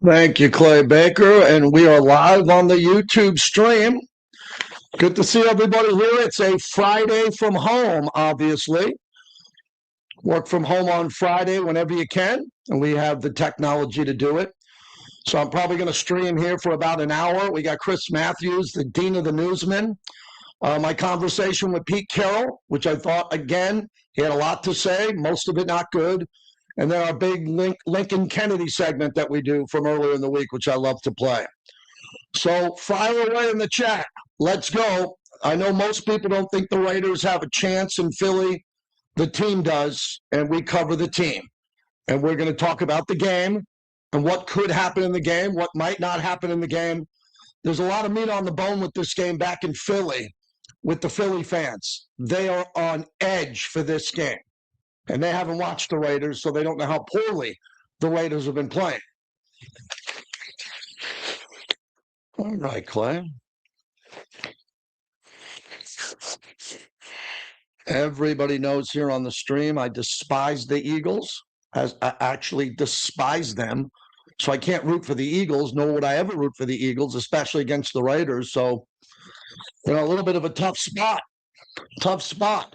Thank you, Clay Baker. And we are live on the YouTube stream. Good to see everybody here. It's a Friday from home, obviously. Work from home on Friday whenever you can, and we have the technology to do it. So I'm probably going to stream here for about an hour. We got Chris Matthews, the Dean of the Newsmen. My conversation with Pete Carroll, which I thought, again, he had a lot to say, most of it not good. And then our big Lincoln Kennedy segment that we do from earlier in the week, which I love to play. So fire away in the chat. Let's go. I know most people don't think the Raiders have a chance in Philly. The team does, and we cover the team. And we're going to talk about the game and what could happen in the game, what might not happen in the game. There's a lot of meat on the bone with this game back in Philly with the Philly fans. They are on edge for this game. And they haven't watched the Raiders, so they don't know how poorly the Raiders have been playing. All right, Clay. Everybody knows here on the stream, I despise the Eagles. I actually despise them. So I can't root for the Eagles, nor would I ever root for the Eagles, especially against the Raiders. So, a little bit of a tough spot. Tough spot.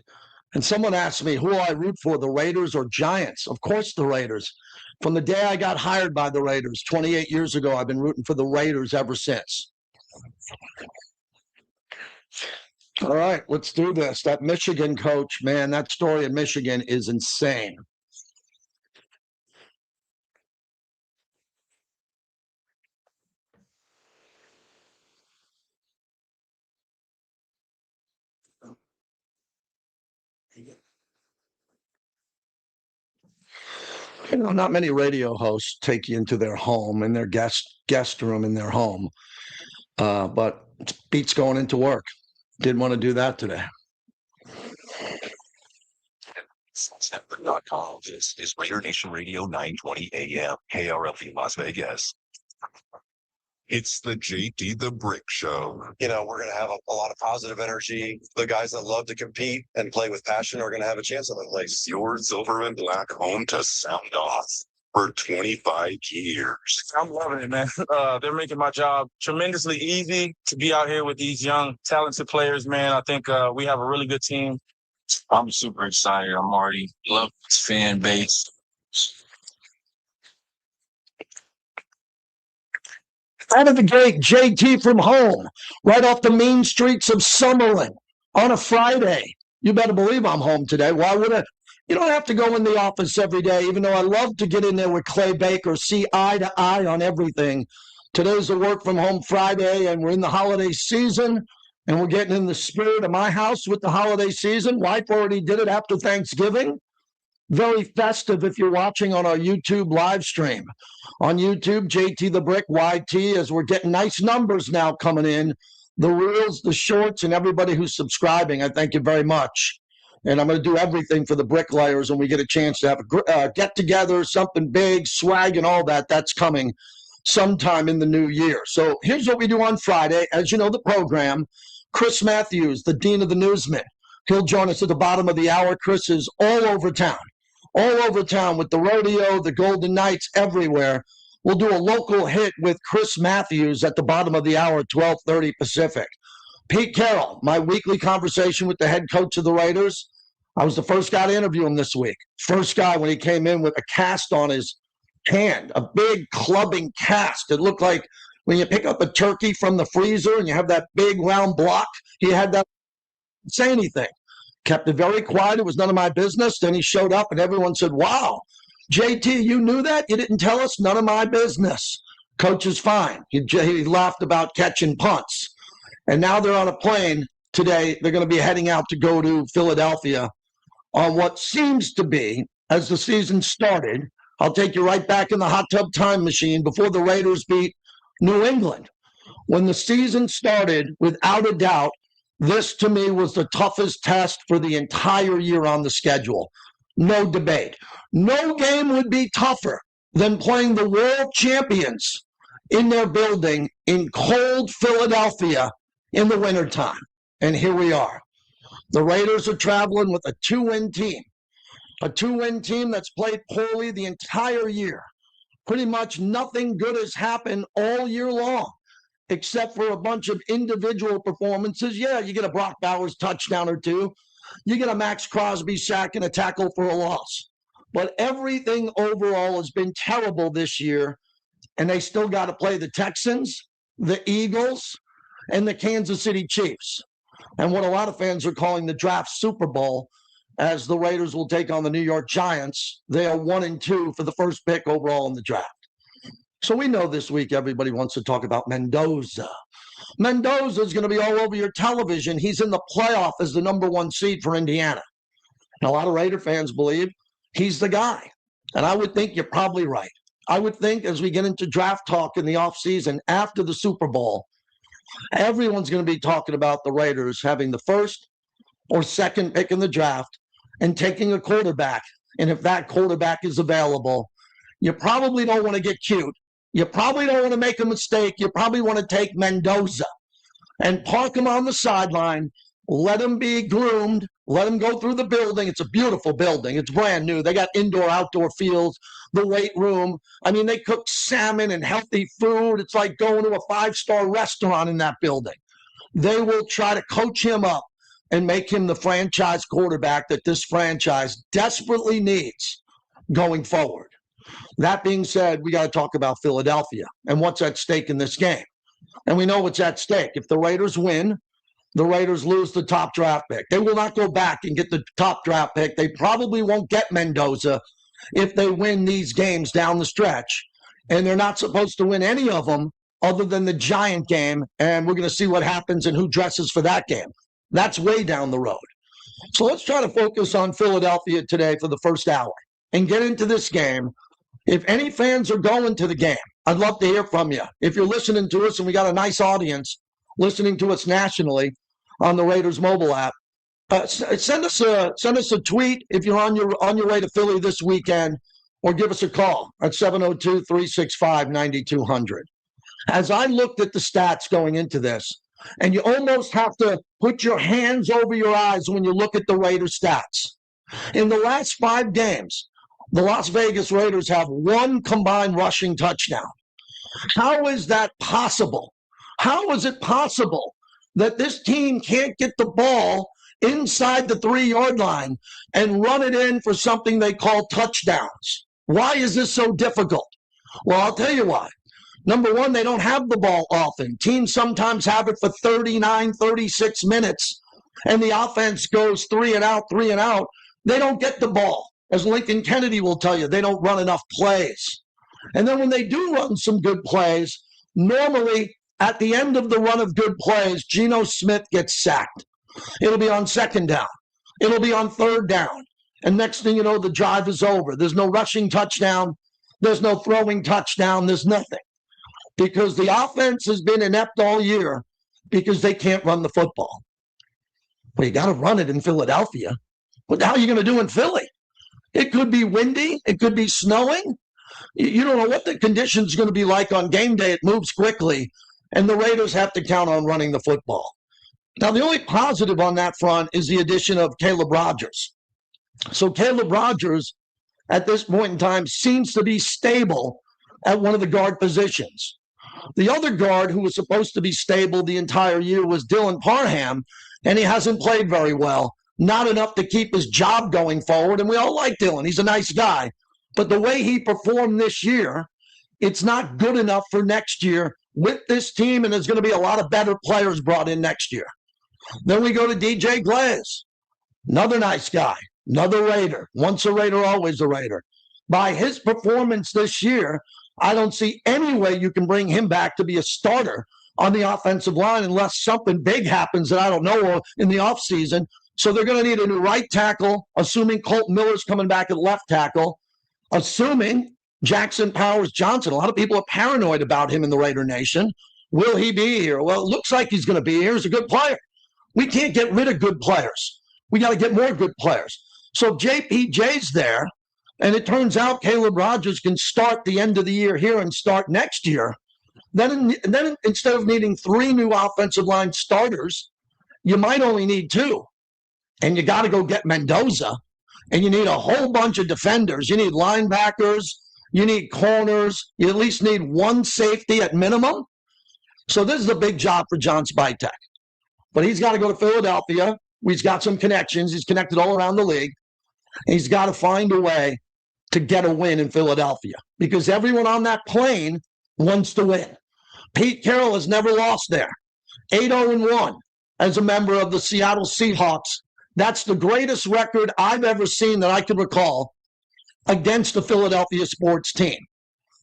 And someone asked me, who will I root for, the Raiders or Giants? Of course, the Raiders. From the day I got hired by the Raiders 28 years ago, I've been rooting for the Raiders ever since. All right, let's do this. That Michigan coach, man, that story in Michigan is insane. Not many radio hosts take you into their home and their guest room in their home. But Pete's going into work. Didn't want to do that today. This is Raider Nation Radio 920 AM, KRL Las Vegas. It's the JT the Brick Show. We're going to have a lot of positive energy. The guys that love to compete and play with passion are going to have a chance at the place. Your silver and black home to sound off for 25 years. I'm loving it, man. They're making my job tremendously easy to be out here with these young, talented players, man. I think we have a really good team. I'm super excited. I'm already love this fan base. Out of the gate, JT from home, right off the mean streets of Summerlin on a Friday. You better believe I'm home today. Why would I? You don't have to go in the office every day, even though I love to get in there with Clay Baker, see eye to eye on everything. Today's a work from home Friday, and we're in the holiday season, and we're getting in the spirit of my house with the holiday season. Wife already did it after Thanksgiving. Very festive if you're watching on our YouTube live stream. On YouTube, JT the Brick, YT, as we're getting nice numbers now coming in. The reels, the shorts, and everybody who's subscribing, I thank you very much. And I'm going to do everything for the bricklayers when we get a chance to have a get-together, something big, swag and all that. That's coming sometime in the new year. So here's what we do on Friday. As you know, the program, Chris Matthews, the Dean of the Newsmen. He'll join us at the bottom of the hour. Chris is all over town with the rodeo, the Golden Knights, everywhere. We'll do a local hit with Chris Matthews at the bottom of the hour, 12:30 Pacific. Pete Carroll, my weekly conversation with the head coach of the Raiders. I was the first guy to interview him this week. First guy when he came in with a cast on his hand, a big clubbing cast. It looked like when you pick up a turkey from the freezer and you have that big round block. He had that. Didn't say anything. Kept it very quiet. It was none of my business. Then he showed up and everyone said, wow, JT, you knew that? You didn't tell us? None of my business. Coach is fine. He laughed about catching punts. And now they're on a plane today. They're going to be heading out to go to Philadelphia on what seems to be, as the season started, I'll take you right back in the hot tub time machine before the Raiders beat New England. When the season started, without a doubt, this to me was the toughest test for the entire year on the schedule. No debate. No game would be tougher than playing the world champions in their building in cold Philadelphia in the wintertime. And here we are. The Raiders are traveling with a two-win team that's played poorly the entire year. Pretty much nothing good has happened all year long, except for a bunch of individual performances. Yeah, you get a Brock Bowers touchdown or two. You get a Max Crosby sack and a tackle for a loss. But everything overall has been terrible this year, and they still got to play the Texans, the Eagles, and the Kansas City Chiefs. And what a lot of fans are calling the draft Super Bowl, as the Raiders will take on the New York Giants. They are 1-2 for the first pick overall in the draft. So we know this week everybody wants to talk about Mendoza. Mendoza is going to be all over your television. He's in the playoff as the number 1 seed for Indiana. And a lot of Raider fans believe he's the guy. And I would think you're probably right. I would think as we get into draft talk in the offseason after the Super Bowl, everyone's going to be talking about the Raiders having the first or second pick in the draft and taking a quarterback. And if that quarterback is available, you probably don't want to get cute. You probably don't want to make a mistake. You probably want to take Mendoza and park him on the sideline, let him be groomed, let him go through the building. It's a beautiful building. It's brand new. They got indoor, outdoor fields, the weight room. I mean, they cook salmon and healthy food. It's like going to a 5-star restaurant in that building. They will try to coach him up and make him the franchise quarterback that this franchise desperately needs going forward. That being said, we got to talk about Philadelphia and what's at stake in this game. And we know what's at stake. If the Raiders win, the Raiders lose the top draft pick. They will not go back and get the top draft pick. They probably won't get Mendoza if they win these games down the stretch. And they're not supposed to win any of them other than the Giant game. And we're going to see what happens and who dresses for that game. That's way down the road. So let's try to focus on Philadelphia today for the first hour and get into this game. If any fans are going to the game, I'd love to hear from you. If you're listening to us, and we got a nice audience listening to us nationally on the Raiders mobile app, send us a tweet if you're on your way to Philly this weekend, or give us a call at 702-365-9200. As I looked at the stats going into this, and you almost have to put your hands over your eyes when you look at the Raiders stats. In the last 5 games, the Las Vegas Raiders have 1 combined rushing touchdown. How is that possible? How is it possible that this team can't get the ball inside the 3-yard line and run it in for something they call touchdowns? Why is this so difficult? Well, I'll tell you why. Number one, they don't have the ball often. Teams sometimes have it for 39, 36 minutes, and the offense goes 3 and out, 3 and out. They don't get the ball. As Lincoln Kennedy will tell you, they don't run enough plays. And then when they do run some good plays, normally at the end of the run of good plays, Geno Smith gets sacked. It'll be on 2nd down. It'll be on 3rd down. And next thing you know, the drive is over. There's no rushing touchdown. There's no throwing touchdown. There's nothing. Because the offense has been inept all year because they can't run the football. Well, you got to run it in Philadelphia. What the hell are you going to do in Philly? It could be windy. It could be snowing. You don't know what the conditions are going to be like on game day. It moves quickly, and the Raiders have to count on running the football. Now, the only positive on that front is the addition of Caleb Rogers. So Caleb Rogers, at this point in time, seems to be stable at one of the guard positions. The other guard who was supposed to be stable the entire year was Dylan Parham, and he hasn't played very well. Not enough to keep his job going forward. And we all like Dylan. He's a nice guy. But the way he performed this year, it's not good enough for next year with this team. And there's going to be a lot of better players brought in next year. Then we go to DJ Glaze. Another nice guy. Another Raider. Once a Raider, always a Raider. By his performance this year, I don't see any way you can bring him back to be a starter on the offensive line unless something big happens that I don't know in the offseason. So they're going to need a new right tackle, assuming Colton Miller's coming back at left tackle, assuming Jackson Powers Johnson. A lot of people are paranoid about him in the Raider Nation. Will he be here? Well, it looks like he's going to be here. He's a good player. We can't get rid of good players. We got to get more good players. So JPJ's there, and it turns out Caleb Rogers can start the end of the year here and start next year. Then instead of needing 3 new offensive line starters, you might only need 2. And you got to go get Mendoza, and you need a whole bunch of defenders. You need linebackers, You need corners. You at least need one safety at minimum. So this is a big job for John Spytek. But he's got to go to Philadelphia. He's got some connections. He's connected all around the league. He's got to find a way to get a win in Philadelphia because everyone on that plane wants to win. Pete Carroll has never lost there. 8-0-1 as a member of the Seattle Seahawks. That's the greatest record I've ever seen that I can recall against the Philadelphia sports team.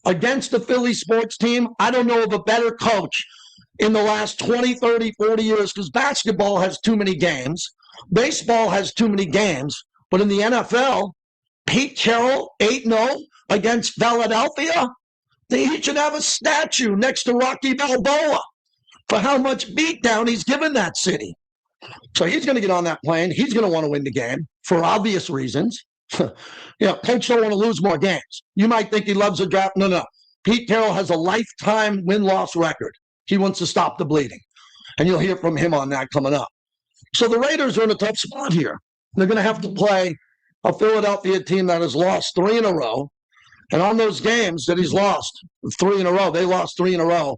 Against the Philly sports team, I don't know of a better coach in the last 20, 30, 40 years because basketball has too many games. Baseball has too many games. But in the NFL, Pete Carroll, 8-0 against Philadelphia, he should have a statue next to Rocky Balboa for how much beatdown he's given that city. So he's going to get on that plane. He's going to want to win the game for obvious reasons. Coach don't want to lose more games. You might think he loves the draft. No. Pete Carroll has a lifetime win-loss record. He wants to stop the bleeding. And you'll hear from him on that coming up. So the Raiders are in a tough spot here. They're going to have to play a Philadelphia team that has lost 3 in a row. And on those games that he's lost 3 in a row, they lost 3 in a row,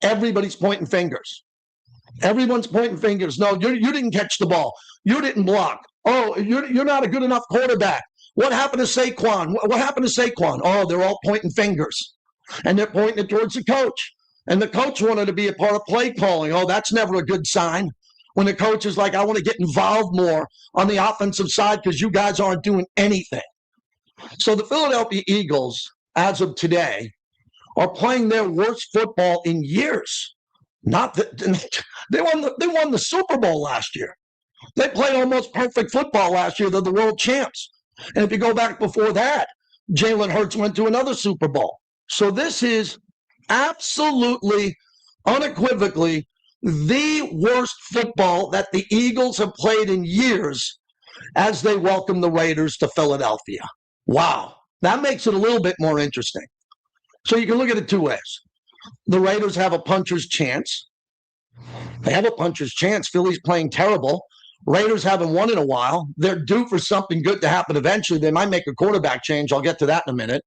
everybody's pointing fingers. Everyone's pointing fingers. No, you didn't catch the ball. You didn't block. Oh, you're not a good enough quarterback. What happened to Saquon? What happened to Saquon? Oh, they're all pointing fingers. And they're pointing it towards the coach. And the coach wanted to be a part of play calling. Oh, that's never a good sign. When the coach is like, I want to get involved more on the offensive side because you guys aren't doing anything. So the Philadelphia Eagles, as of today, are playing their worst football in years. They won the Super Bowl last year. They played almost perfect football last year. They're the world champs. And if you go back before that, Jalen Hurts went to another Super Bowl. So this is absolutely, unequivocally, the worst football that the Eagles have played in years as they welcome the Raiders to Philadelphia. Wow. That makes it a little bit more interesting. So you can look at it 2 ways. The Raiders have a puncher's chance. They have a puncher's chance. Philly's playing terrible. Raiders haven't won in a while. They're due for something good to happen eventually. They might make a quarterback change. I'll get to that in a minute.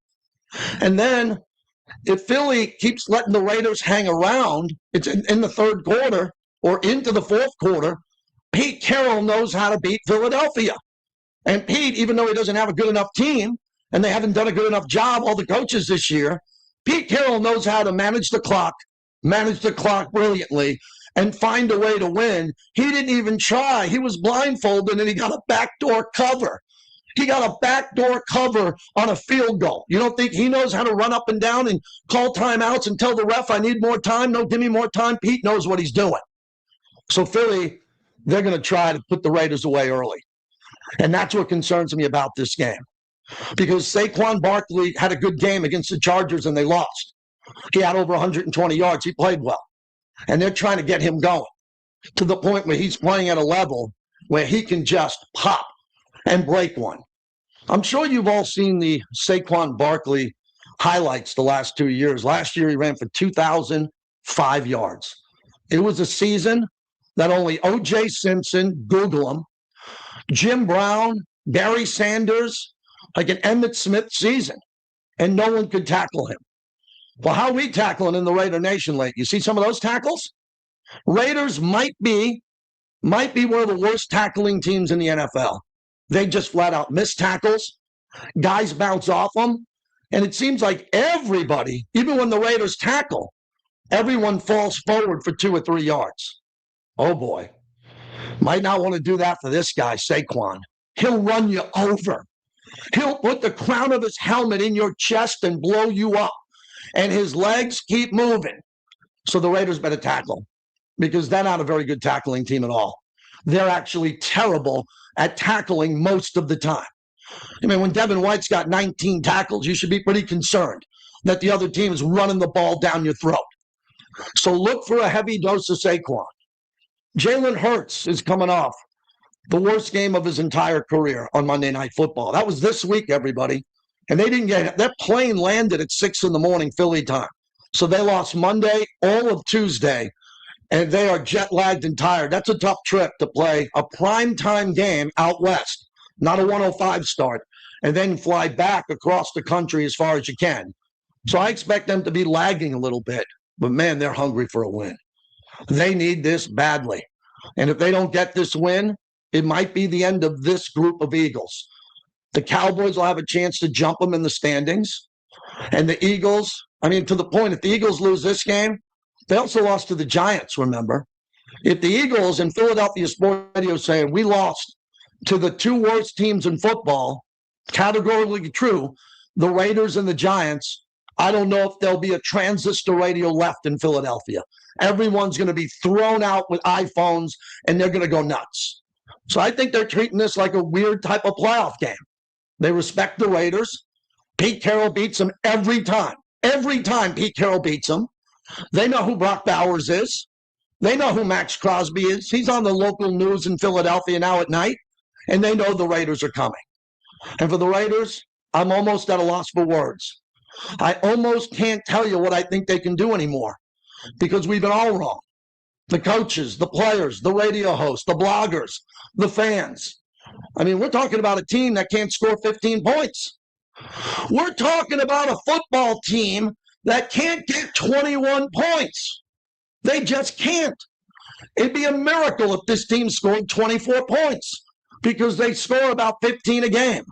And then if Philly keeps letting the Raiders hang around, it's in the third quarter or into the fourth quarter, Pete Carroll knows how to beat Philadelphia. And Pete, even though he doesn't have a good enough team, and they haven't done a good enough job, all the coaches this year, Pete Carroll knows how to manage the clock brilliantly, and find a way to win. He didn't even try. He was blindfolded, and he got a backdoor cover. He got a backdoor cover on a field goal. You don't think he knows how to run up and down and call timeouts and tell the ref, I need more time? No, give me more time. Pete knows what he's doing. So Philly, they're going to try to put the Raiders away early. And that's what concerns me about this game. Because Saquon Barkley had a good game against the Chargers, and they lost. He had over 120 yards. He played well. And they're trying to get him going to the point where he's playing at a level where he can just pop and break one. I'm sure you've all seen the Saquon Barkley highlights the last 2 years. Last year, he ran for 2,005 yards. It was a season that only O.J. Simpson, Google him, Jim Brown, Barry Sanders, like an Emmitt Smith season, and no one could tackle him. Well, how are we tackling in the Raider Nation late? You see some of those tackles? Raiders might be one of the worst tackling teams in the NFL. They just flat out miss tackles. Guys bounce off them. And it seems like everybody, even when the Raiders tackle, everyone falls forward for 2 or 3 yards. Oh, boy. Might not want to do that for this guy, Saquon. He'll run you over. He'll put the crown of his helmet in your chest and blow you up. And his legs keep moving. So the Raiders better tackle, because they're not a very good tackling team at all. They're actually terrible at tackling most of the time. I mean, when Devin White's got 19 tackles, you should be pretty concerned that the other team is running the ball down your throat. So look for a heavy dose of Saquon. Jalen Hurts is coming off the worst game of his entire career on Monday Night Football. That was this week, everybody. And they didn't get it. Their plane landed at 6 in the morning, Philly time. So they lost Monday, all of Tuesday, and they are jet-lagged and tired. That's a tough trip to play a primetime game out west, not a 105 start, and then fly back across the country as far as you can. So I expect them to be lagging a little bit, but man, they're hungry for a win. They need this badly. And if they don't get this win, it might be the end of this group of Eagles. The Cowboys will have a chance to jump them in the standings. And the Eagles, I mean, to the point, if the Eagles lose this game, they also lost to the Giants, remember? If the Eagles and Philadelphia Sports Radio saying we lost to the two worst teams in football, categorically true, the Raiders and the Giants, I don't know if there'll be a transistor radio left in Philadelphia. Everyone's going to be thrown out with iPhones, and they're going to go nuts. So I think they're treating this like a weird type of playoff game. They respect the Raiders. Pete Carroll beats them every time. Every time Pete Carroll beats them. They know who Brock Bowers is. They know who Max Crosby is. He's on the local news in Philadelphia now at night, and they know the Raiders are coming. And for the Raiders, I'm almost at a loss for words. I almost can't tell you what I think they can do anymore because we've been all wrong. The coaches, the players, the radio hosts, the bloggers, the fans. I mean, we're talking about a team that can't score 15 points. We're talking about a football team that can't get 21 points. They just can't. It'd be a miracle if this team scored 24 points because they score about 15 a game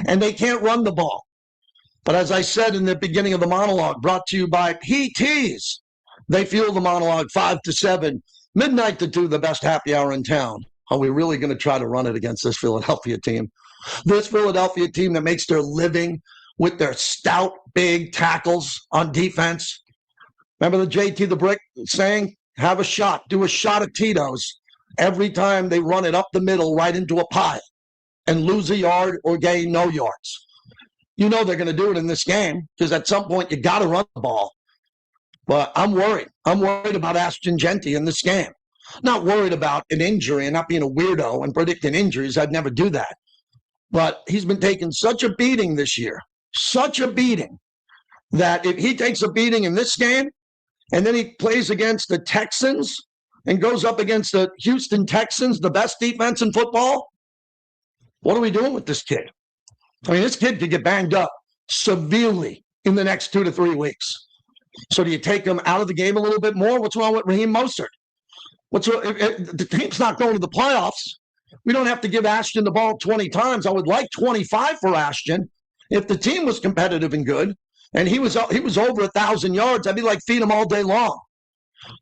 and they can't run the ball. But as I said in the beginning of the monologue, brought to you by PTs, they fuel the monologue 5 to 7, midnight to 2, the best happy hour in town. Are we really going to try to run it against this Philadelphia team? This Philadelphia team that makes their living with their stout, big tackles on defense. Remember the JT the Brick saying, have a shot, do a shot of Tito's every time they run it up the middle right into a pile and lose a yard or gain no yards. You know they're going to do it in this game because at some point you got to run the ball. But I'm worried. I'm worried about Ashton Genty in this game. Not worried about an injury and not being a weirdo and predicting injuries. I'd never do that. But he's been taking such a beating this year, such a beating, that if he takes a beating in this game and then he plays against the Texans and goes up against the Houston Texans, the best defense in football, what are we doing with this kid? I mean, this kid could get banged up severely in the next 2 to 3 weeks. So do you take him out of the game a little bit more? What's wrong with Raheem Mostert? If the team's not going to the playoffs, we don't have to give Ashton the ball 20 times. I would like 25 for Ashton. If the team was competitive and good, and he was over 1,000 yards, I'd be like, feed him all day long.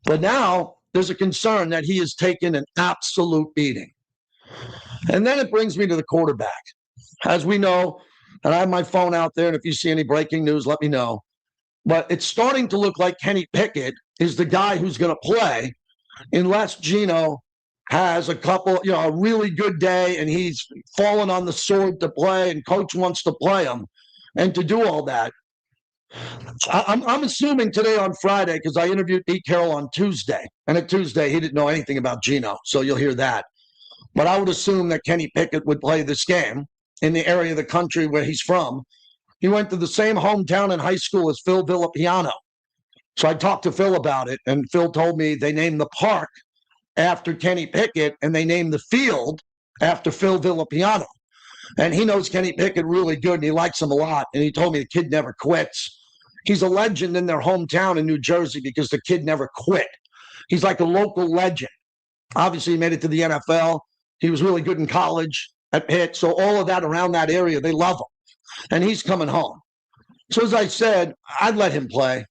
But now there's a concern that he has taken an absolute beating. And then it brings me to the quarterback. As we know, and I have my phone out there, and if you see any breaking news, let me know. But it's starting to look like Kenny Pickett is the guy who's going to play unless Geno has a really good day and he's fallen on the sword to play and coach wants to play him and to do all that. I'm assuming today on Friday, because I interviewed Pete Carroll on Tuesday, and at Tuesday he didn't know anything about Geno, so you'll hear that. But I would assume that Kenny Pickett would play this game in the area of the country where he's from. He went to the same hometown in high school as Phil Villapiano. So I talked to Phil about it, and Phil told me they named the park after Kenny Pickett, and they named the field after Phil Villapiano. And he knows Kenny Pickett really good, and he likes him a lot. And he told me the kid never quits. He's a legend in their hometown in New Jersey because the kid never quit. He's like a local legend. Obviously, he made it to the NFL. He was really good in college at Pitt. So all of that around that area, they love him. And he's coming home. So as I said, I'd let him play.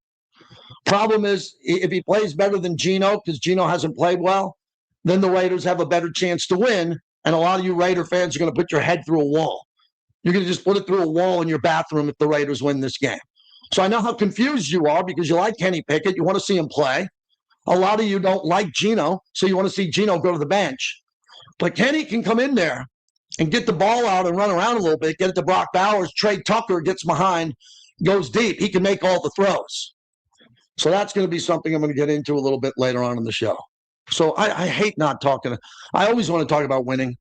Problem is, if he plays better than Geno, because Geno hasn't played well, then the Raiders have a better chance to win. And a lot of you Raider fans are going to put your head through a wall. You're going to just put it through a wall in your bathroom if the Raiders win this game. So I know how confused you are because you like Kenny Pickett. You want to see him play. A lot of you don't like Geno, so you want to see Geno go to the bench. But Kenny can come in there and get the ball out and run around a little bit, get it to Brock Bowers. Trey Tucker gets behind, goes deep. He can make all the throws. So that's going to be something I'm going to get into a little bit later on in the show. So I hate not talking. I always want to talk about winning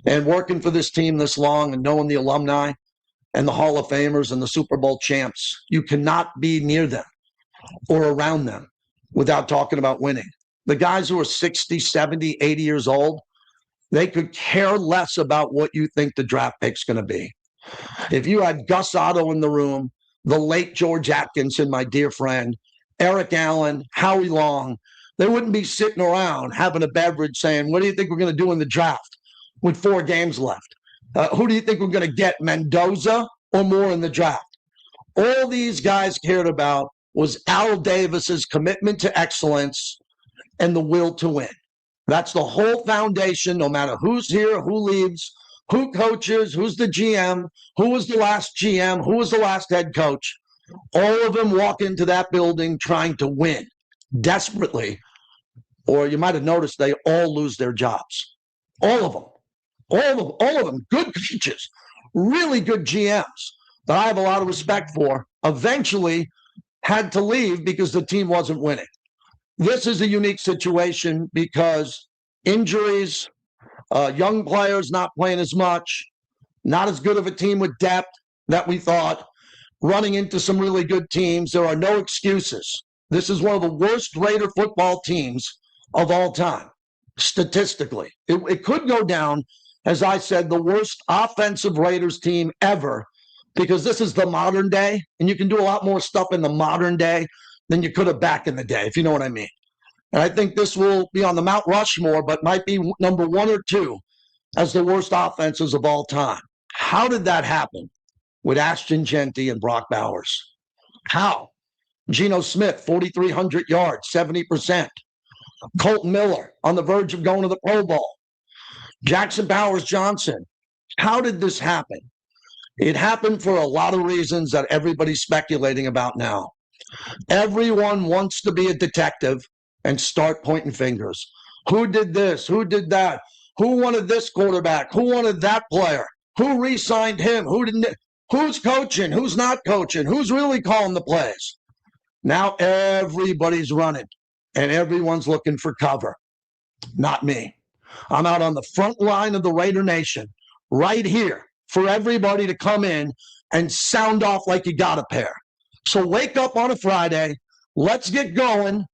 and working for this team this long and knowing the alumni and the Hall of Famers and the Super Bowl champs. You cannot be near them or around them without talking about winning. The guys who are 60, 70, 80 years old, they could care less about what you think the draft pick's going to be. If you had Gus Otto in the room, the late George Atkinson, my dear friend, Eric Allen, Howie Long, they wouldn't be sitting around having a beverage saying, what do you think we're going to do in the draft with 4 games left? Who do you think we're going to get, Mendoza or more in the draft? All these guys cared about was Al Davis's commitment to excellence and the will to win. That's the whole foundation, no matter who's here, who leaves, who coaches, who's the GM, who was the last GM, who was the last head coach. All of them walk into that building trying to win desperately. Or you might have noticed they all lose their jobs. All of them. All of them. Good coaches, really good GMs that I have a lot of respect for, eventually had to leave because the team wasn't winning. This is a unique situation because injuries, young players not playing as much, not as good of a team with depth that we thought, running into some really good teams. There are no excuses. This is one of the worst Raider football teams of all time, statistically. It could go down, as I said, the worst offensive Raiders team ever, because this is the modern day, and you can do a lot more stuff in the modern day than you could have back in the day, if you know what I mean. And I think this will be on the Mount Rushmore, but might be number 1 or 2 as the worst offenses of all time. How did that happen with Ashton Genty and Brock Bowers? How? Geno Smith, 4,300 yards, 70%. Colton Miller on the verge of going to the Pro Bowl. Jackson Powers Johnson. How did this happen? It happened for a lot of reasons that everybody's speculating about now. Everyone wants to be a detective and start pointing fingers. Who did this? Who did that? Who wanted this quarterback? Who wanted that player? Who re-signed him? Who didn't? Who's coaching? Who's not coaching? Who's really calling the plays? Now everybody's running and everyone's looking for cover. Not me. I'm out on the front line of the Raider Nation right here for everybody to come in and sound off like you got a pair. So wake up on a Friday. Let's get going.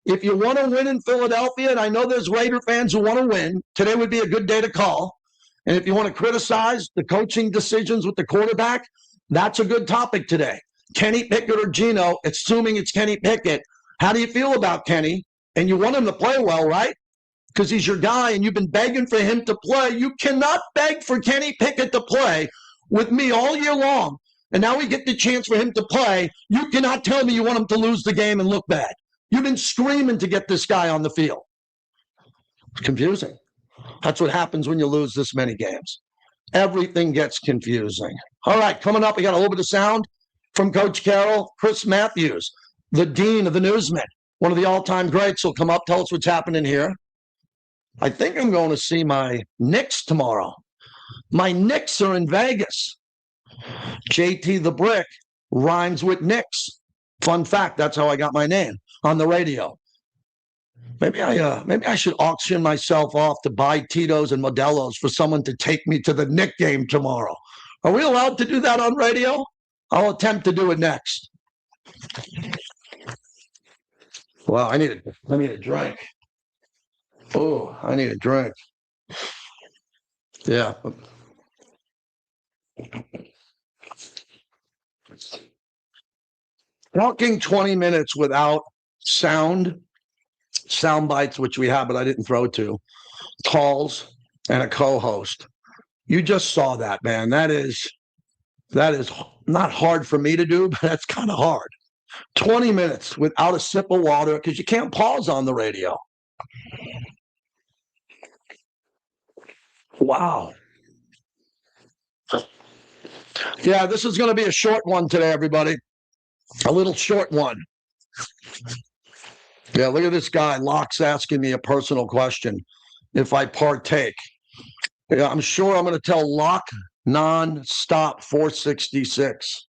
If you want to win in Philadelphia, and I know there's Raider fans who want to win, today would be a good day to call. And if you want to criticize the coaching decisions with the quarterback, that's a good topic today. Kenny Pickett or Geno, assuming it's Kenny Pickett. How do you feel about Kenny? And you want him to play well, right? Because he's your guy and you've been begging for him to play. You cannot beg for Kenny Pickett to play with me all year long. And now we get the chance for him to play. You cannot tell me you want him to lose the game and look bad. You've been screaming to get this guy on the field. It's confusing. That's what happens when you lose this many games. Everything gets confusing. All right, coming up, we got a little bit of sound from Coach Carroll. Chris Matthews, the dean of the Newsmen, one of the all-time greats, will come up, tell us what's happening here. I think I'm going to see my Knicks tomorrow. My Knicks are in Vegas. JT the Brick rhymes with Knicks. Fun fact, that's how I got my name on the radio. Maybe I should auction myself off to buy Tito's and Modelo's for someone to take me to the Knick game tomorrow. Are we allowed to do that on radio? I'll attempt to do it next. Well, I need a drink. Oh, I need a drink. Yeah. Talking 20 minutes without sound bites, which we have, but I didn't throw to, calls, and a co-host. You just saw that, man. That is not hard for me to do, but that's kind of hard. 20 minutes without a sip of water because you can't pause on the radio. Wow. Yeah, this is going to be a short one today, everybody. A little short one. Yeah, look at this guy. Locke's asking me a personal question. If I partake. Yeah, I'm sure I'm going to tell Locke non-stop 466.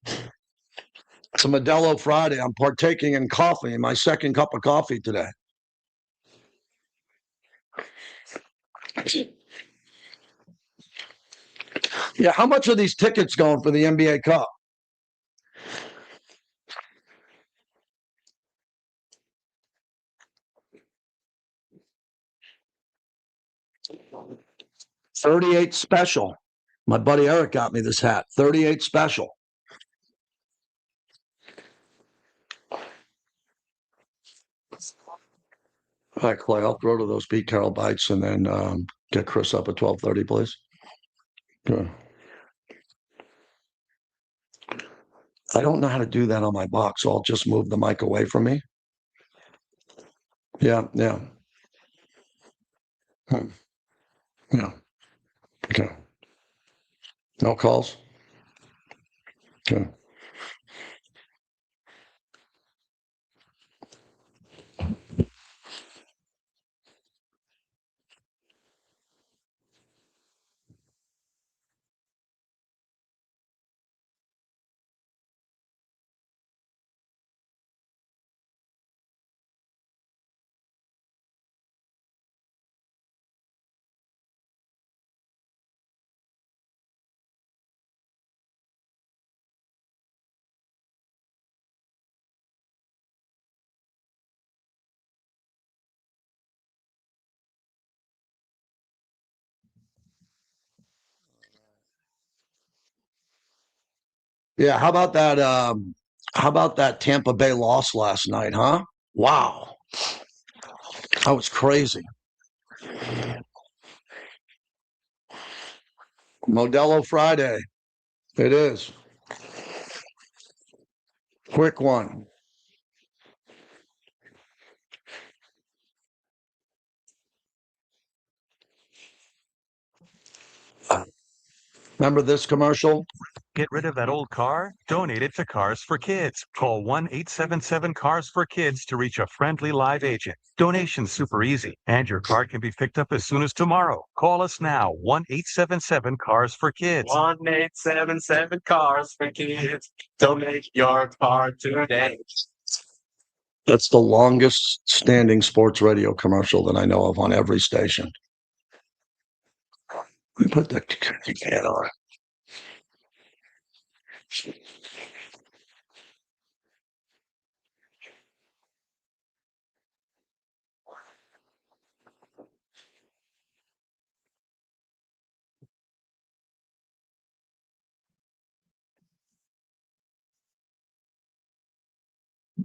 It's a Modelo Friday. I'm partaking in coffee, my second cup of coffee today. Yeah, how much are these tickets going for the NBA Cup? $38 special. My buddy Eric got me this hat, 38 special. All right, Clay, I'll throw to those Pete Carroll bites and then get Chris up at 12:30, please. Good. I don't know how to do that on my box, so I'll just move the mic away from me. Yeah. Yeah. Okay. No calls? Okay. Yeah, how about that? How about that Tampa Bay loss last night, huh? Wow, that was crazy. Modelo Friday. It is. Quick one. Remember this commercial? Get rid of that old car? Donate it to Cars for Kids. Call 1-877-CARS-FOR-KIDS to reach a friendly live agent. Donation's super easy, and your car can be picked up as soon as tomorrow. Call us now, 1-877-CARS-FOR-KIDS. 1-877-CARS-FOR-KIDS. Donate your car today. That's the longest standing sports radio commercial that I know of on every station. We put the can on.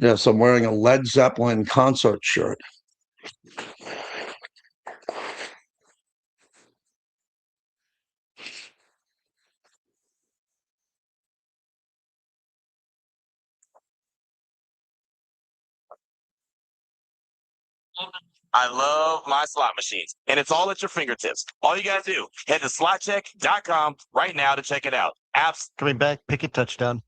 Yes, I'm wearing a Led Zeppelin concert shirt. I love my slot machines, and it's all at your fingertips. All you got to do, head to slotcheck.com right now to check it out. Apps Coming back, pick it, touchdown.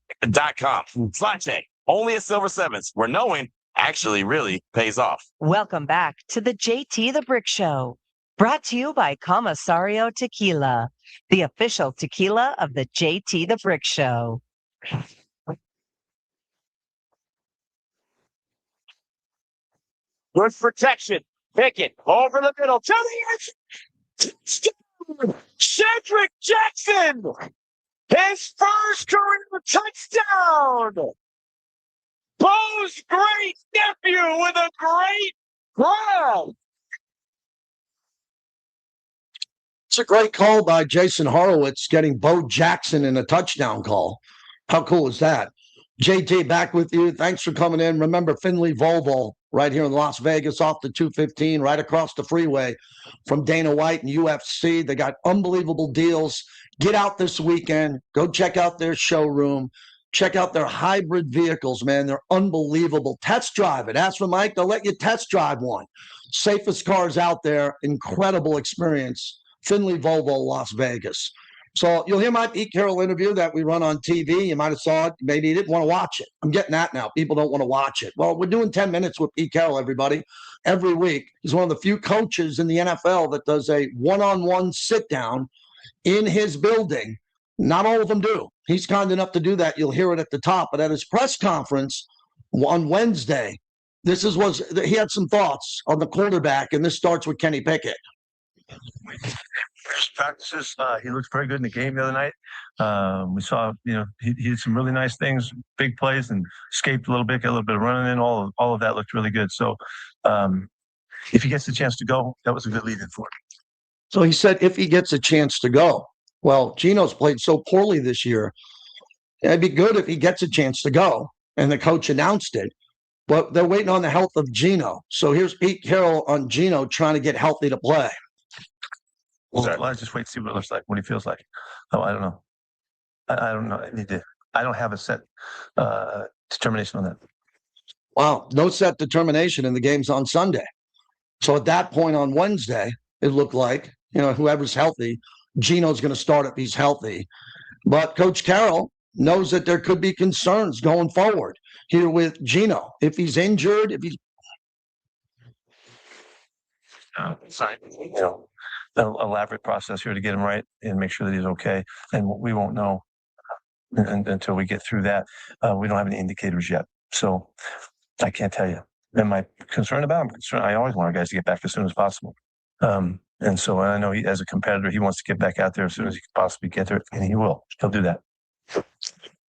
.com. Slot check, only at Silver Sevens, where knowing actually really pays off. Welcome back to the JT the Brick Show, brought to you by Comisario Tequila, the official tequila of the JT the Brick Show. Good protection. Pick it over the middle to the edge. Cedric Jackson, his first career touchdown. Bo's great nephew with a great grab. It's a great call by Jason Horowitz getting Bo Jackson in a touchdown call. How cool is that? JT, back with you. Thanks for coming in. Remember Finley Volvo right here in Las Vegas off the 215, right across the freeway from Dana White and UFC. They got unbelievable deals. Get out this weekend. Go check out their showroom. Check out their hybrid vehicles, man. They're unbelievable. Test drive it. Ask for Mike. They'll let you test drive one. Safest cars out there. Incredible experience. Finley Volvo, Las Vegas. So you'll hear my Pete Carroll interview that we run on TV. You might have saw it. Maybe you didn't want to watch it. I'm getting that now. People don't want to watch it. Well, we're doing 10 minutes with Pete Carroll, everybody, every week. He's one of the few coaches in the NFL that does a one-on-one sit-down in his building. Not all of them do. He's kind enough to do that. You'll hear it at the top. But at his press conference on Wednesday, he had some thoughts on the quarterback, and this starts with Kenny Pickett. First practices, he looked very good in the game the other night. We saw, he did some really nice things, big plays, and escaped a little bit, got a little bit of running in. All of that looked really good. So if he gets the chance to go, that was a good lead-in for him. So he said if he gets a chance to go. Well, Gino's played so poorly this year. It'd be good if he gets a chance to go, and the coach announced it. But they're waiting on the health of Gino. So here's Pete Carroll on Gino trying to get healthy to play. Well, let's just wait to see what it looks like, what he feels like. Oh, I don't know. I don't know. I don't have a set determination on that. Wow, no set determination in the games on Sunday. So at that point on Wednesday, it looked like, whoever's healthy, Gino's going to start if he's healthy. But Coach Carroll knows that there could be concerns going forward here with Gino. If he's injured, if he's Sorry, an elaborate process here to get him right and make sure that he's okay. And we won't know until we get through that. We don't have any indicators yet. So I can't tell you. Am I concerned about him? I'm concerned. I always want our guys to get back as soon as possible. And so I know as a competitor, he wants to get back out there as soon as he can possibly get there, and he will. He'll do that.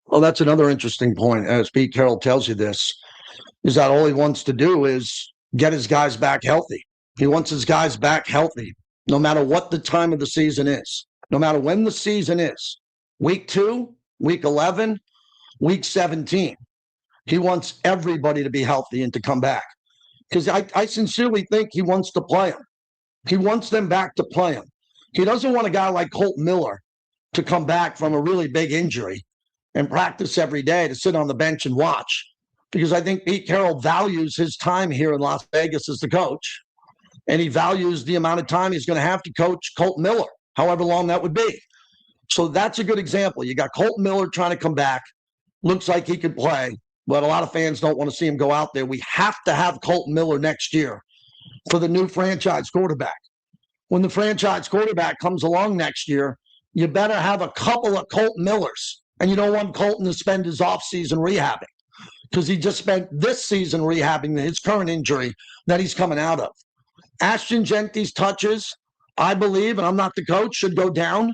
Well, that's another interesting point. As Pete Carroll tells you this, is that all he wants to do is get his guys back healthy. He wants his guys back healthy, no matter what the time of the season is, no matter when the season is. Week 2, week 11, week 17. He wants everybody to be healthy and to come back. Because I sincerely think he wants to play them. He wants them back to play him. He doesn't want a guy like Colt Miller to come back from a really big injury and practice every day to sit on the bench and watch. Because I think Pete Carroll values his time here in Las Vegas as the coach. And he values the amount of time he's going to have to coach Colt Miller, however long that would be. So that's a good example. You got Colt Miller trying to come back. Looks like he could play, but a lot of fans don't want to see him go out there. We have to have Colt Miller next year for the new franchise quarterback. When the franchise quarterback comes along next year, you better have a couple of Colt Millers. And you don't want Colton to spend his offseason rehabbing because he just spent this season rehabbing his current injury that he's coming out of. Ashton Genty's touches, I believe, and I'm not the coach, should go down.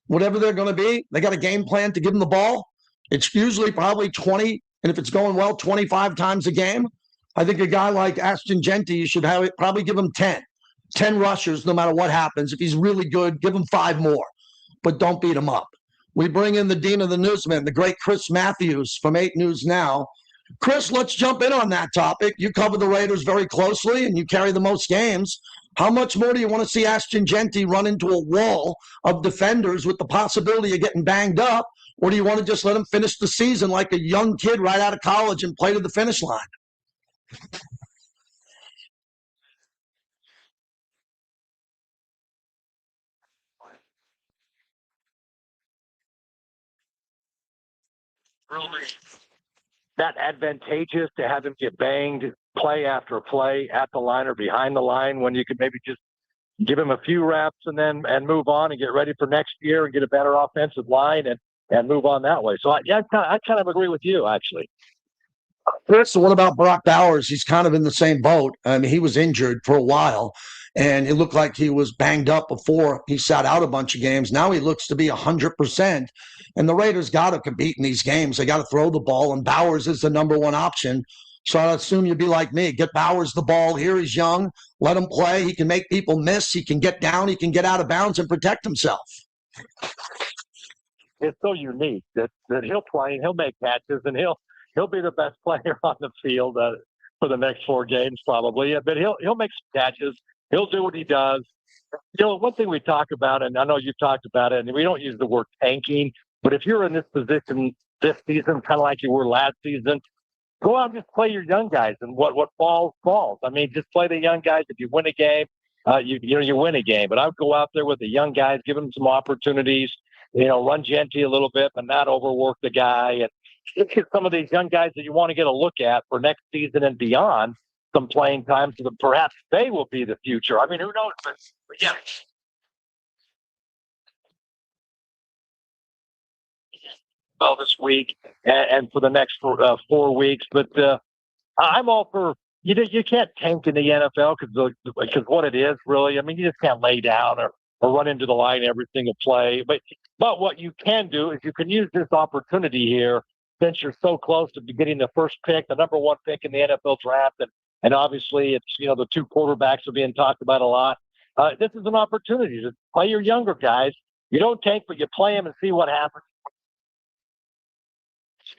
Whatever they're going to be, they got a game plan to give him the ball. It's usually probably 20, and if it's going well, 25 times a game. I think a guy like Ashton Genty, you should have it, probably give him 10 rushes no matter what happens. If he's really good, give him 5 more, but don't beat him up. We bring in the dean of the newsmen, the great Chris Matthews from 8 News Now. Chris, let's jump in on that topic. You cover the Raiders very closely, and you carry the most games. How much more do you want to see Ashton Genty run into a wall of defenders with the possibility of getting banged up, or do you want to just let him finish the season like a young kid right out of college and play to the finish line? Really that advantageous to have him get banged play after play at the line or behind the line when you could maybe just give him a few reps and move on and get ready for next year and get a better offensive line and move on that way. So I kind of agree with you, actually. Chris, what about Brock Bowers? He's kind of in the same boat. I mean, he was injured for a while, and it looked like he was banged up before he sat out a bunch of games. Now he looks to be 100%. And the Raiders got to compete in these games. They got to throw the ball, and Bowers is the number one option. So I assume you'd be like me. Get Bowers the ball here. He's young. Let him play. He can make people miss. He can get down. He can get out of bounds and protect himself. It's so unique that he'll play and he'll make catches and he'll be the best player on the field for the next 4 games probably. But he'll make some catches. He'll do what he does. One thing we talk about, and I know you've talked about it, and we don't use the word tanking, but if you're in this position this season, kind of like you were last season, go out and just play your young guys, and what falls. I mean, just play the young guys. If you win a game, you win a game. But I would go out there with the young guys, give them some opportunities, run Genty a little bit, but not overwork the guy. And look at some of these young guys that you want to get a look at for next season and beyond, some playing time, so that perhaps they will be the future. I mean, who knows? But yeah. Well, this week and for the next 4 weeks, but I'm all for you can't tank in the NFL because what it is really. I mean, you just can't lay down or run into the line every single play. But what you can do is you can use this opportunity here since you're so close to getting the first pick, the number 1 pick in the NFL draft, and obviously it's the 2 quarterbacks are being talked about a lot. This is an opportunity to play your younger guys You don't tank, but you play them and see what happens.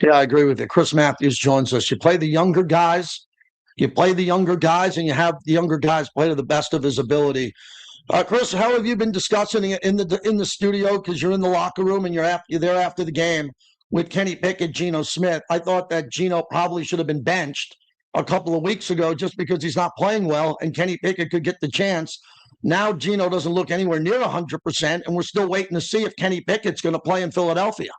Yeah, I agree with you. Chris Matthews joins us. You play the younger guys. You play the younger guys, and you have the younger guys play to the best of his ability. Chris, how have you been discussing it in the studio? Because you're in the locker room and you're there after the game with Kenny Pickett, Geno Smith. I thought that Geno probably should have been benched a couple of weeks ago just because he's not playing well, and Kenny Pickett could get the chance. Now Geno doesn't look anywhere near 100%, and we're still waiting to see if Kenny Pickett's going to play in Philadelphia.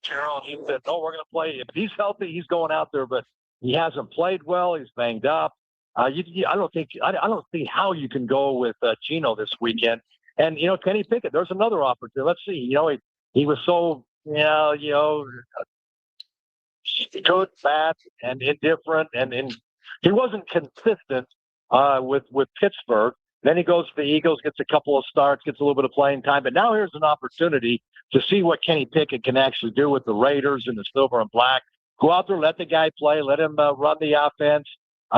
Carroll, he said, "No, we're going to play. If he's healthy, he's going out there, but he hasn't played well. He's banged up. I don't see how you can go with Geno this weekend. And Kenny Pickett, there's another opportunity. Let's see. He was so good, bad, and indifferent, and he wasn't consistent with Pittsburgh. Then he goes to the Eagles, gets a couple of starts, gets a little bit of playing time. But now here's an opportunity to see what Kenny Pickett can actually do with the Raiders in the silver and black. Go out there, let the guy play, let him run the offense.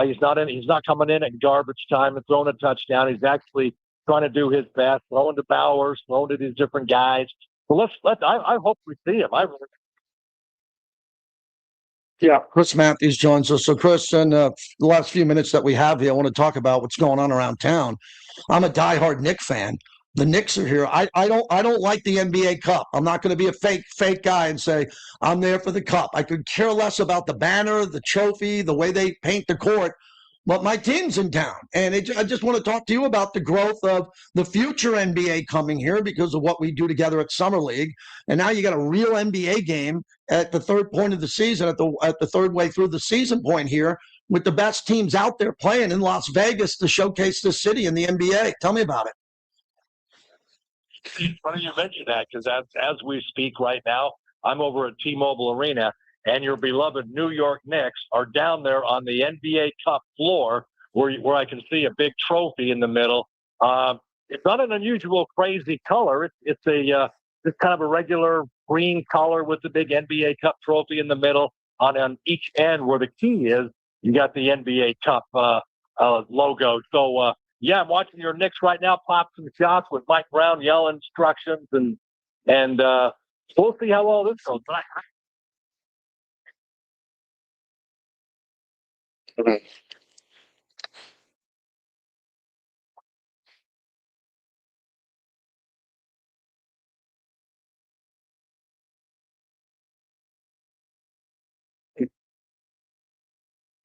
He's not coming in at garbage time and throwing a touchdown. He's actually trying to do his best, throwing to Bowers, throwing to these different guys. So I hope we see him. Yeah, Chris Matthews joins us. So, Chris, in the last few minutes that we have here, I want to talk about what's going on around town. I'm a diehard Knicks fan. The Knicks are here. I don't like the NBA Cup. I'm not going to be a fake guy and say I'm there for the cup. I could care less about the banner, the trophy, the way they paint the court. But my team's in town, and I just want to talk to you about the growth of the future NBA coming here because of what we do together at Summer League. And now you got a real NBA game at the third point of the season, at the third way through the season point here, with the best teams out there playing in Las Vegas to showcase the city in the NBA. Tell me about it. Funny you mentioned that, because as we speak right now, I'm over at T-Mobile Arena, and your beloved New York Knicks are down there on the NBA Cup floor where I can see a big trophy in the middle. It's not an unusual, crazy color. It's just kind of a regular green color with the big NBA Cup trophy in the middle. On each end where the key is, you got the NBA Cup logo. So, yeah, I'm watching your Knicks right now pop some shots with Mike Brown yelling instructions, and we'll see how all this goes.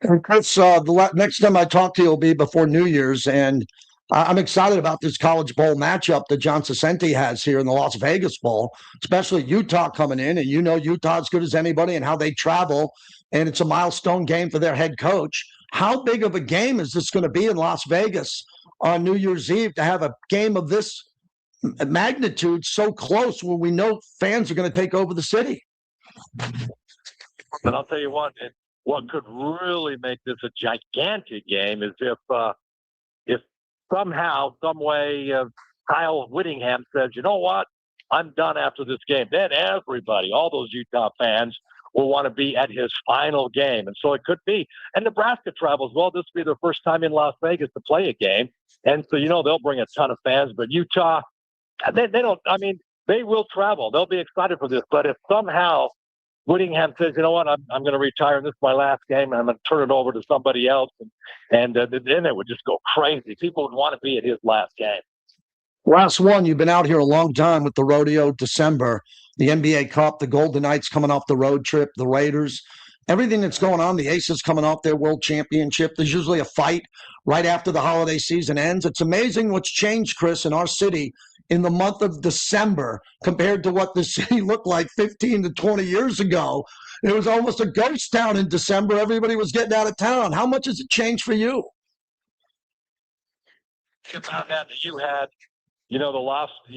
And Chris, the next time I talk to you will be before New Year's, and I'm excited about this College Bowl matchup that John Cicenti has here in the Las Vegas Bowl, especially Utah coming in, and Utah as good as anybody and how they travel, and it's a milestone game for their head coach. How big of a game is this going to be in Las Vegas on New Year's Eve to have a game of this magnitude so close when we know fans are going to take over the city? But I'll tell you what could really make this a gigantic game is if somehow, some way, Kyle Whittingham says, you know what, I'm done after this game. Then everybody, all those Utah fans, will want to be at his final game. And so it could be. And Nebraska travels well. This will be their first time in Las Vegas to play a game. And so, they'll bring a ton of fans. But Utah, they don't, they will travel. They'll be excited for this. But if somehow Whittingham says, you know what, I'm going to retire, and this is my last game, and I'm going to turn it over to somebody else, and then it would just go crazy. People would want to be at his last game. Last one, you've been out here a long time with the rodeo December, the NBA Cup, the Golden Knights coming off the road trip, the Raiders, everything that's going on, the Aces coming off their world championship. There's usually a fight right after the holiday season ends. It's amazing what's changed, Chris, in our city in the month of December compared to what the city looked like 15 to 20 years ago. It was almost a ghost town in December. Everybody was getting out of town. How much has it changed for you? You had, you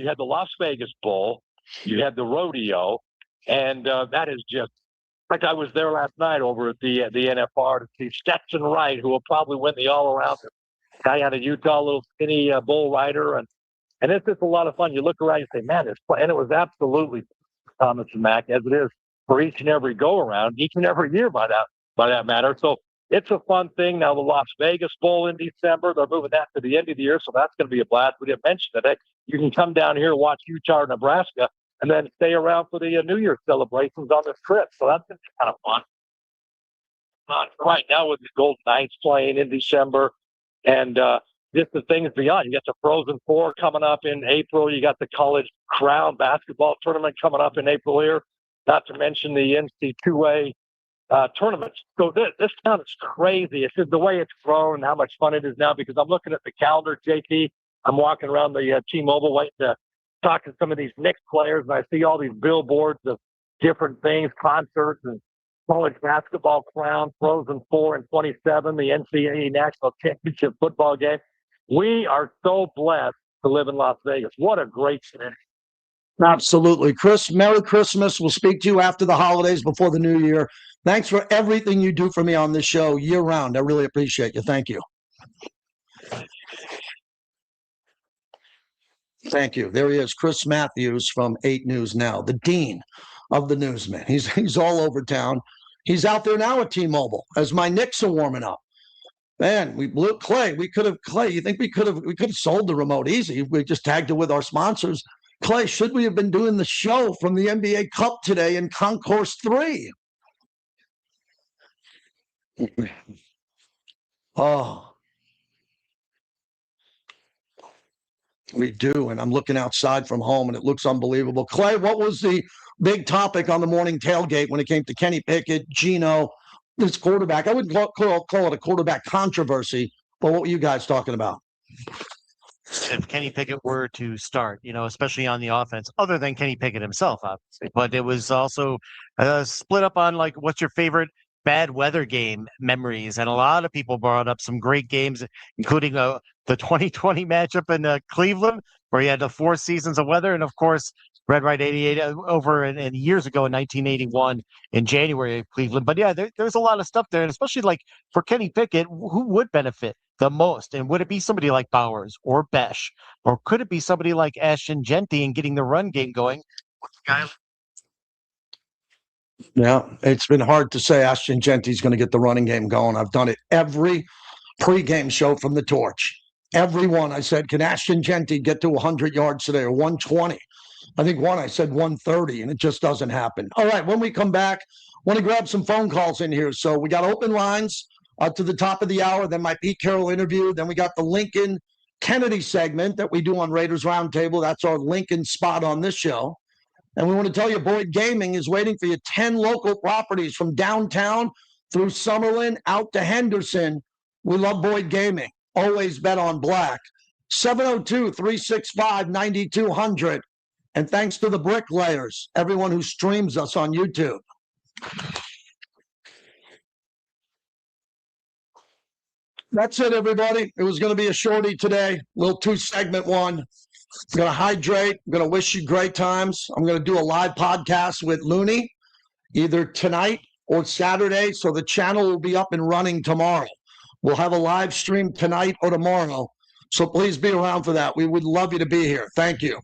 had the Las Vegas Bowl, you had the rodeo, and that is just, in fact, I was there last night over at the NFR to see Stetson Wright, who will probably win the all-around. Guy out of Utah, a little skinny bull rider, and it's just a lot of fun. You look around, you say, man, and it was absolutely Thomas and Mack, as it is for each and every go-around, each and every year by that matter. So it's a fun thing. Now, the Las Vegas Bowl in December, they're moving that to the end of the year, so that's going to be a blast. We didn't mention it. You can come down here, watch Utah or Nebraska, and then stay around for the New Year's celebrations on this trip. So that's going to be kind of fun. Right now with the Golden Knights playing in December, and just the things beyond. You got the Frozen Four coming up in April. You got the College Crown basketball tournament coming up in April here, not to mention the NC2A tournaments. So this town is crazy. It's just the way it's grown, how much fun it is now, because I'm looking at the calendar, JT. I'm walking around the T-Mobile waiting to talk to some of these Knicks players, and I see all these billboards of different things, concerts and college basketball crown, Frozen Four and 27, the NCAA National Championship football game. We are so blessed to live in Las Vegas. What a great city. Absolutely. Chris, Merry Christmas. We'll speak to you after the holidays, before the new year. Thanks for everything you do for me on this show year round. I really appreciate you. Thank you. Thank you. There he is, Chris Matthews from 8 News Now, the dean of the Newsmen. He's all over town. He's out there now at T-Mobile as my Knicks are warming up. Man, we blew Clay. Clay, you think we could have sold the remote easy? We just tagged it with our sponsors. Clay, should we have been doing the show from the NBA Cup today in Concourse 3? Oh, we do. And I'm looking outside from home and it looks unbelievable. Clay, what was the big topic on the morning tailgate when it came to Kenny Pickett, Geno, this quarterback? I wouldn't call it a quarterback controversy, but what were you guys talking about? If Kenny Pickett were to start, especially on the offense, other than Kenny Pickett himself, obviously, but it was also split up on like, what's your favorite bad weather game memories? And a lot of people brought up some great games, including the 2020 matchup in Cleveland, where you had the 4 seasons of weather. And of course, Red Right 88 over and years ago in 1981 in January of Cleveland. But yeah, there's a lot of stuff there. And especially like for Kenny Pickett, who would benefit the most? And would it be somebody like Bowers or Besh? Or could it be somebody like Ashton Genty and getting the run game going? Yeah, it's been hard to say Ashton Genty's going to get the running game going. I've done it every pregame show from the Torch. Every one I said, can Ashton Genty get to 100 yards today or 120? I think one I said 130, and it just doesn't happen. All right, when we come back, want to grab some phone calls in here. So we got open lines to the top of the hour, then my Pete Carroll interview. Then we got the Lincoln Kennedy segment that we do on Raiders Roundtable. That's our Lincoln spot on this show. And we want to tell you, Boyd Gaming is waiting for you. 10 local properties from downtown through Summerlin out to Henderson. We love Boyd Gaming. Always bet on black. 702-365-9200. And thanks to the bricklayers, everyone who streams us on YouTube. That's it, everybody. It was going to be a shorty today. Little 2-segment one. I'm going to hydrate. I'm going to wish you great times. I'm going to do a live podcast with Looney either tonight or Saturday. So the channel will be up and running tomorrow. We'll have a live stream tonight or tomorrow. So please be around for that. We would love you to be here. Thank you.